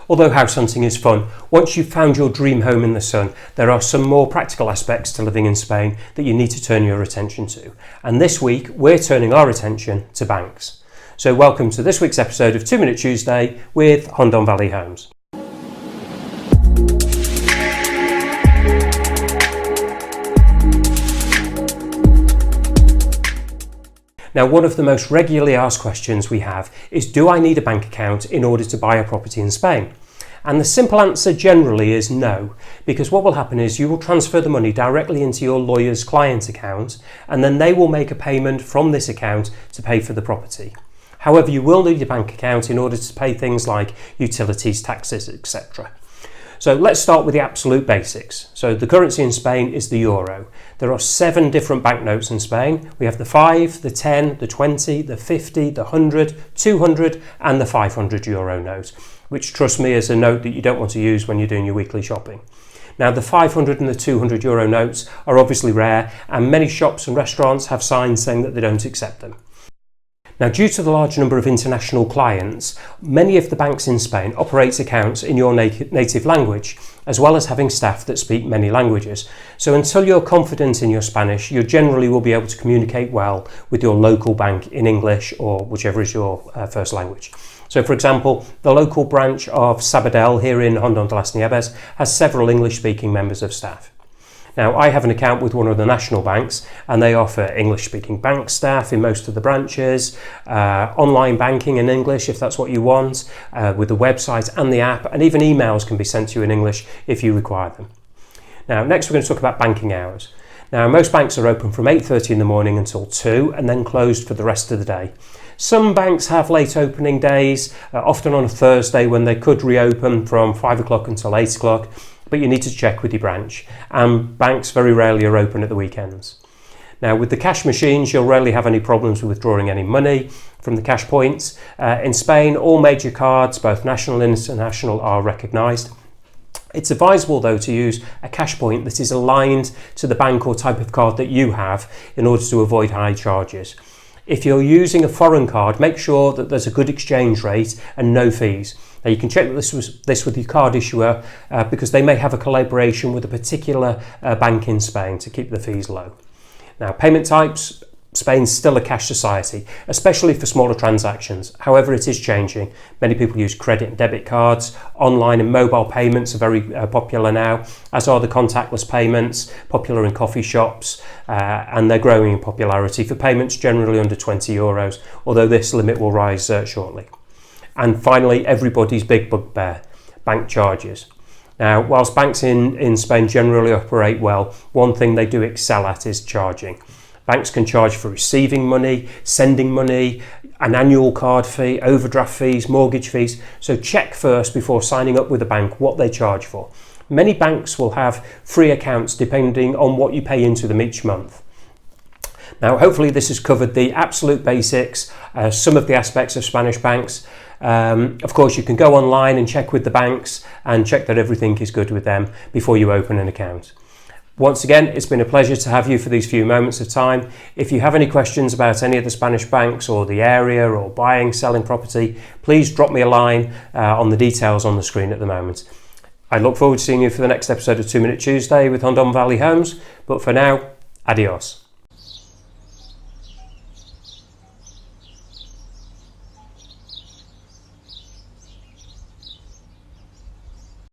Although house hunting is fun, once you've found your dream home in the sun, there are some more practical aspects to living in Spain that you need to turn your attention to. And this week, we're turning our attention to banks. So welcome to this week's episode of 2 Minute Tuesday with Hondon Valley Homes. Now, one of the most regularly asked questions we have is, do I need a bank account in order to buy a property in Spain? And the simple answer generally is no, because what will happen is you will transfer the money directly into your lawyer's client account, and then they will make a payment from this account to pay for the property. However, you will need a bank account in order to pay things like utilities, taxes, etc. So let's start with the absolute basics. So the currency in Spain is the euro. There are 7 different banknotes in Spain. We have the 5, the 10, the 20, the 50, the 100, 200 and the 500 euro note, which, trust me, is a note that you don't want to use when you're doing your weekly shopping. Now, the 500 and the 200 euro notes are obviously rare, and many shops and restaurants have signs saying that they don't accept them. Now, due to the large number of international clients, many of the banks in Spain operate accounts in your native language, as well as having staff that speak many languages. So until you're confident in your Spanish, you generally will be able to communicate well with your local bank in English or whichever is your first language. So, for example, the local branch of Sabadell here in Hondon de las Nieves has several English-speaking members of staff. Now, I have an account with one of the national banks, and they offer English-speaking bank staff in most of the branches, online banking in English if that's what you want, with the website and the app, and even emails can be sent to you in English if you require them. Now, next we're going to talk about banking hours. Now, most banks are open from 8:30 in the morning until 2 and then closed for the rest of the day. Some banks have late opening days, often on a Thursday when they could reopen from 5 o'clock until 8 o'clock. But you need to check with your branch, and banks very rarely are open at the weekends. Now, with the cash machines, you'll rarely have any problems with withdrawing any money from the cash points. In Spain, all major cards, both national and international, are recognised. It's advisable, though, to use a cash point that is aligned to the bank or type of card that you have in order to avoid high charges. If you're using a foreign card, make sure that there's a good exchange rate and no fees. Now, you can check this with your card issuer because they may have a collaboration with a particular bank in Spain to keep the fees low. Now, payment types, Spain's still a cash society, especially for smaller transactions. However, it is changing. Many people use credit and debit cards. Online and mobile payments are very popular now, as are the contactless payments, popular in coffee shops, and they're growing in popularity for payments generally under 20 euros, although this limit will rise shortly. And finally, everybody's big bugbear, bank charges. Now, whilst banks in Spain generally operate well, one thing they do excel at is charging. Banks can charge for receiving money, sending money, an annual card fee, overdraft fees, mortgage fees. So check first before signing up with a bank what they charge for. Many banks will have free accounts depending on what you pay into them each month. Now, hopefully this has covered the absolute basics, some of the aspects of Spanish banks. Of course, you can go online and check with the banks and check that everything is good with them before you open an account. Once again, it's been a pleasure to have you for these few moments of time. If you have any questions about any of the Spanish banks or the area or buying, selling property, please drop me a line on the details on the screen at the moment. I look forward to seeing you for the next episode of 2 Minute Tuesday with Hondon Valley Homes, but for now, adios.